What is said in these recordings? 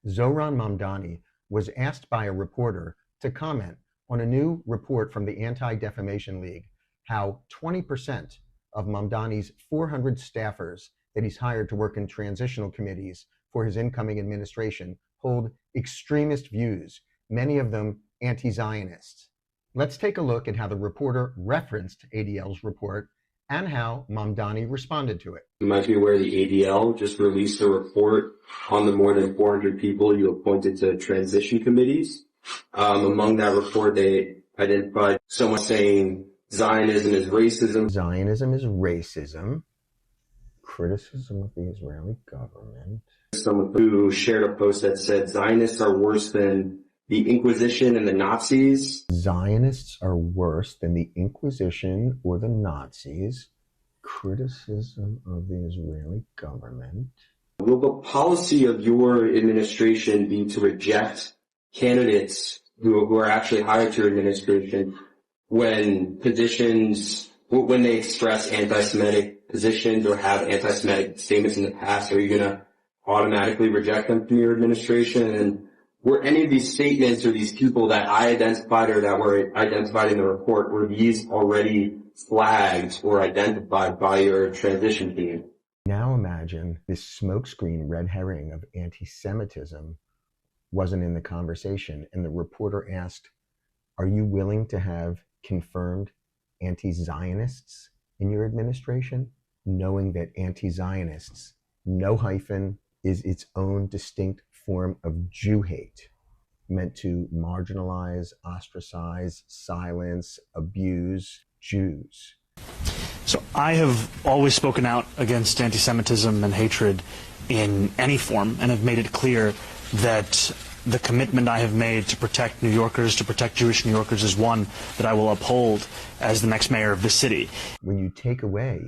Zohran Mamdani was asked by a reporter to comment on a new report from the Anti-Defamation League how 20% of Mamdani's 400 staffers that he's hired to work in transitional committees for his incoming administration hold extremist views, many of them anti-Zionists. Let's take a look at how the reporter referenced ADL's report and how Mamdani responded to it. You might be aware the ADL just released a report on the more than 400 people you appointed to transition committees. Among that report, they identified someone saying Zionism is racism. Zionism is racism. Criticism of the Israeli government. Someone who shared a post that said Zionists are worse than the Inquisition and the Nazis. Zionists are worse than the Inquisition or the Nazis. Criticism of the Israeli government. Will the policy of your administration be to reject candidates who are actually hired to your administration when they express anti-Semitic positions or have anti-Semitic statements in the past? Are you going to automatically reject them from your administration? And were any of these statements or these people that I identified or that were identified in the report, were these already flagged or identified by your transition team? Now imagine this smokescreen red herring of anti-Semitism wasn't in the conversation, and the reporter asked, are you willing to have confirmed anti-Zionists in your administration? Knowing that anti-Zionists, no hyphen, is its own distinct form of Jew hate, meant to marginalize, ostracize, silence, abuse Jews. So I have always spoken out against anti-Semitism and hatred in any form, and have made it clear that the commitment I have made to protect New Yorkers, to protect Jewish New Yorkers, is one that I will uphold as the next mayor of this city. When you take away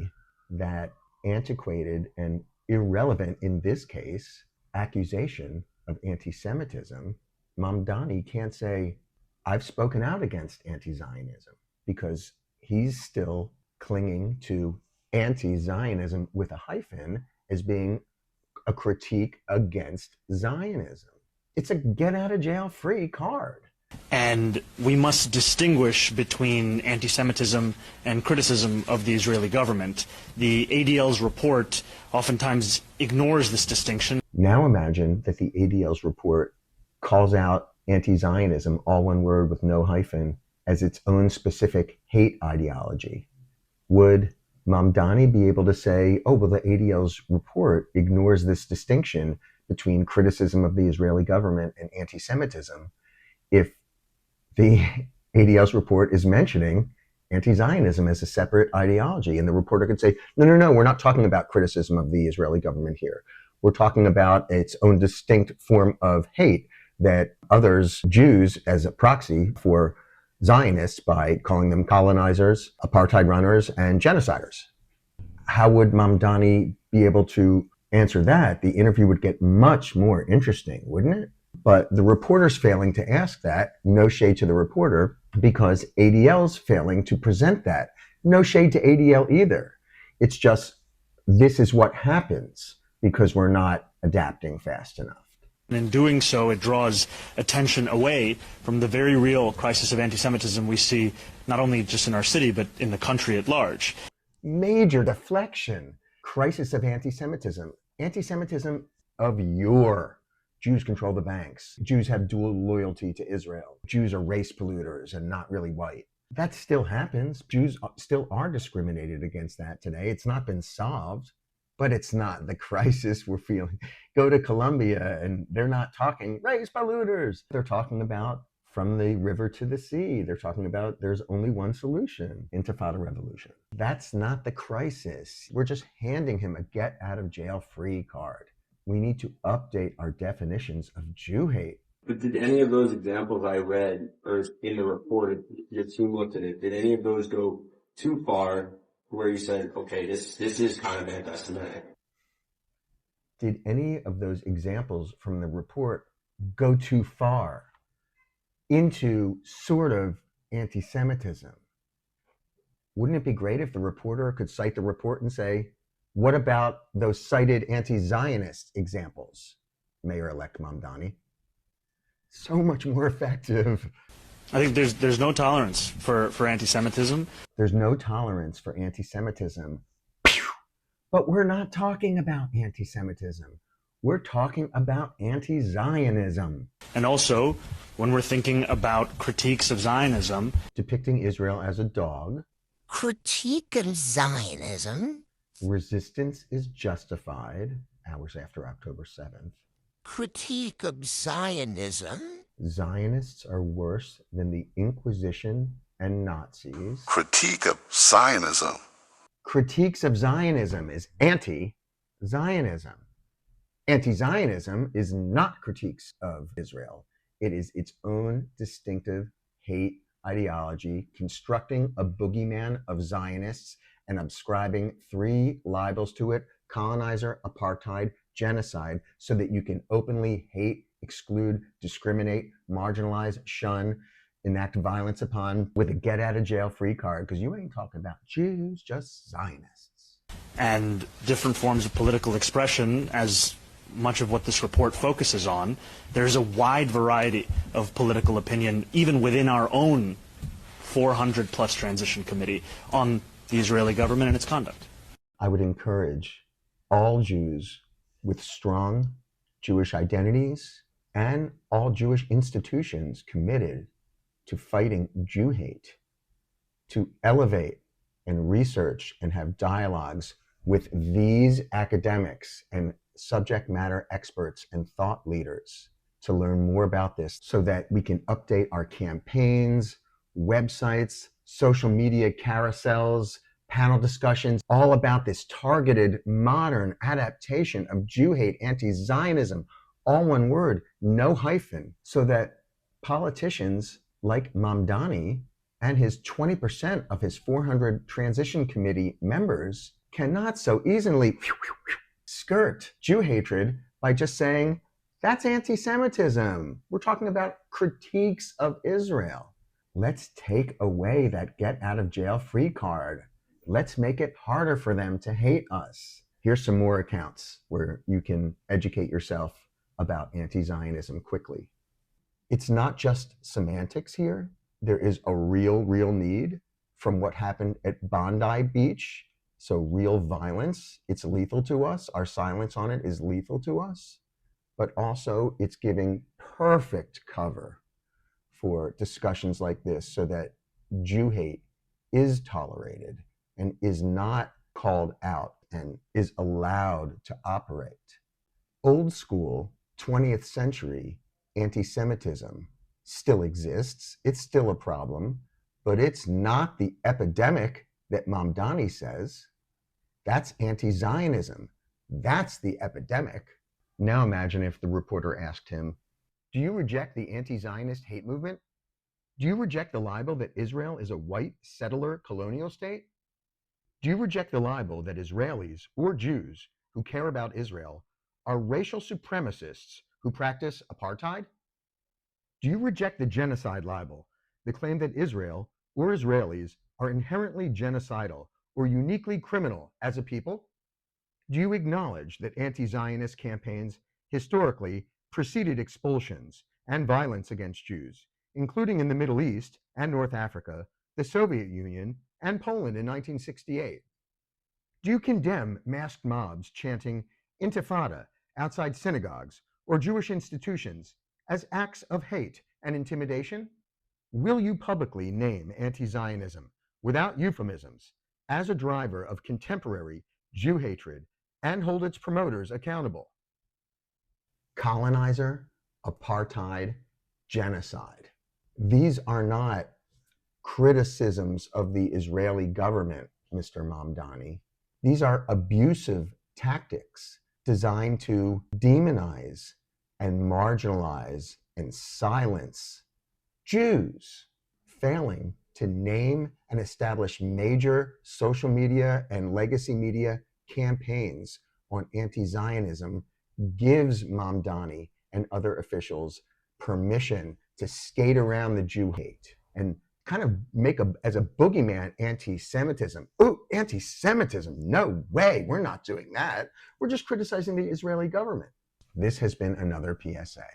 that antiquated and irrelevant, in this case, accusation of anti-Semitism, Mamdani can't say, I've spoken out against anti-Zionism, because he's still clinging to anti-Zionism with a hyphen as being a critique against Zionism. It's a get-out-of-jail-free card. And we must distinguish between anti-Semitism and criticism of the Israeli government. The ADL's report oftentimes ignores this distinction. Now imagine that the ADL's report calls out anti-Zionism, all one word with no hyphen, as its own specific hate ideology. Would Mamdani be able to say, oh, well, the ADL's report ignores this distinction between criticism of the Israeli government and anti-Semitism, if the ADL's report is mentioning anti-Zionism as a separate ideology? And the reporter could say, no, we're not talking about criticism of the Israeli government here. We're talking about its own distinct form of hate that others, Jews, as a proxy for Zionists by calling them colonizers, apartheid runners, and genociders. How would Mamdani be able to answer that? The interview would get much more interesting, wouldn't it? But the reporter's failing to ask that. No shade to the reporter, because ADL's failing to present that. No shade to ADL either. It's just, this is what happens because we're not adapting fast enough. And in doing so, it draws attention away from the very real crisis of anti-Semitism we see not only just in our city, but in the country at large. Major deflection. Crisis of anti-Semitism. Anti-Semitism of yore. Jews control the banks. Jews have dual loyalty to Israel. Jews are race polluters and not really white. That still happens. Jews still are discriminated against that today. It's not been solved, but it's not the crisis we're feeling. Go to Colombia and they're not talking race polluters. They're talking about from the river to the sea. They're talking about there's only one solution, Intifada revolution. That's not the crisis. We're just handing him a get out of jail free card. We need to update our definitions of Jew hate. But did any of those examples I read or in the report, your team looked at it, did any of those go too far where you said, okay, this is kind of anti-Semitic? Did any of those examples from the report go too far into sort of anti-Semitism? Wouldn't it be great if the reporter could cite the report and say, what about those cited anti-Zionist examples? Mayor-elect Mamdani. So much more effective. I think there's no tolerance for anti-Semitism. There's no tolerance for anti-Semitism. But we're not talking about anti-Semitism. We're talking about anti-Zionism. And also, when we're thinking about critiques of Zionism, depicting Israel as a dog. Critique of Zionism? Resistance is justified, hours after October 7th. Critique of Zionism? Zionists are worse than the Inquisition and Nazis. Critique of Zionism. Critiques of Zionism is anti-Zionism. Anti-Zionism is not critiques of Israel. It is its own distinctive hate ideology, constructing a boogeyman of Zionists and ascribing 3 labels to it: colonizer, apartheid, genocide, so that you can openly hate, exclude, discriminate, marginalize, shun, enact violence upon with a get-out-of-jail-free card, because you ain't talking about Jews, just Zionists. And different forms of political expression, as much of what this report focuses on. There's a wide variety of political opinion, even within our own 400-plus transition committee, on the Israeli government and its conduct. I would encourage all Jews with strong Jewish identities and all Jewish institutions committed to fighting Jew hate to elevate and research and have dialogues with these academics and subject matter experts and thought leaders to learn more about this, so that we can update our campaigns, websites, social media carousels, panel discussions, all about this targeted modern adaptation of Jew hate, anti-Zionism, all one word, no hyphen, so that politicians like Mamdani and his 20% of his 400 transition committee members cannot so easily skirt Jew hatred by just saying, that's anti-Semitism. We're talking about critiques of Israel. Let's take away that get-out-of-jail-free card. Let's make it harder for them to hate us. Here's some more accounts where you can educate yourself about anti-Zionism quickly. It's not just semantics here. There is a real need from what happened at Bondi Beach. So real violence, it's lethal to us. Our silence on it is lethal to us. But also it's giving perfect cover for discussions like this, so that Jew hate is tolerated and is not called out and is allowed to operate. Old school 20th century anti-Semitism still exists. It's still a problem, but it's not the epidemic that Mamdani says. That's anti-Zionism. That's the epidemic. Now imagine if the reporter asked him, do you reject the anti-Zionist hate movement? Do you reject the libel that Israel is a white settler colonial state? Do you reject the libel that Israelis or Jews who care about Israel are racial supremacists who practice apartheid? Do you reject the genocide libel, the claim that Israel or Israelis are inherently genocidal or uniquely criminal as a people? Do you acknowledge that anti-Zionist campaigns historically preceded expulsions and violence against Jews, including in the Middle East and North Africa, the Soviet Union, and Poland in 1968? Do you condemn masked mobs chanting Intifada outside synagogues or Jewish institutions as acts of hate and intimidation? Will you publicly name anti-Zionism, without euphemisms, as a driver of contemporary Jew hatred and hold its promoters accountable? Colonizer, apartheid, genocide. These are not criticisms of the Israeli government, Mr. Mamdani. These are abusive tactics designed to demonize and marginalize and silence Jews, failing to name and establish major social media and legacy media campaigns on anti-Zionism gives Mamdani and other officials permission to skate around the Jew hate and kind of make as a boogeyman anti-Semitism. Ooh, anti-Semitism, no way, we're not doing that. We're just criticizing the Israeli government. This has been another PSA.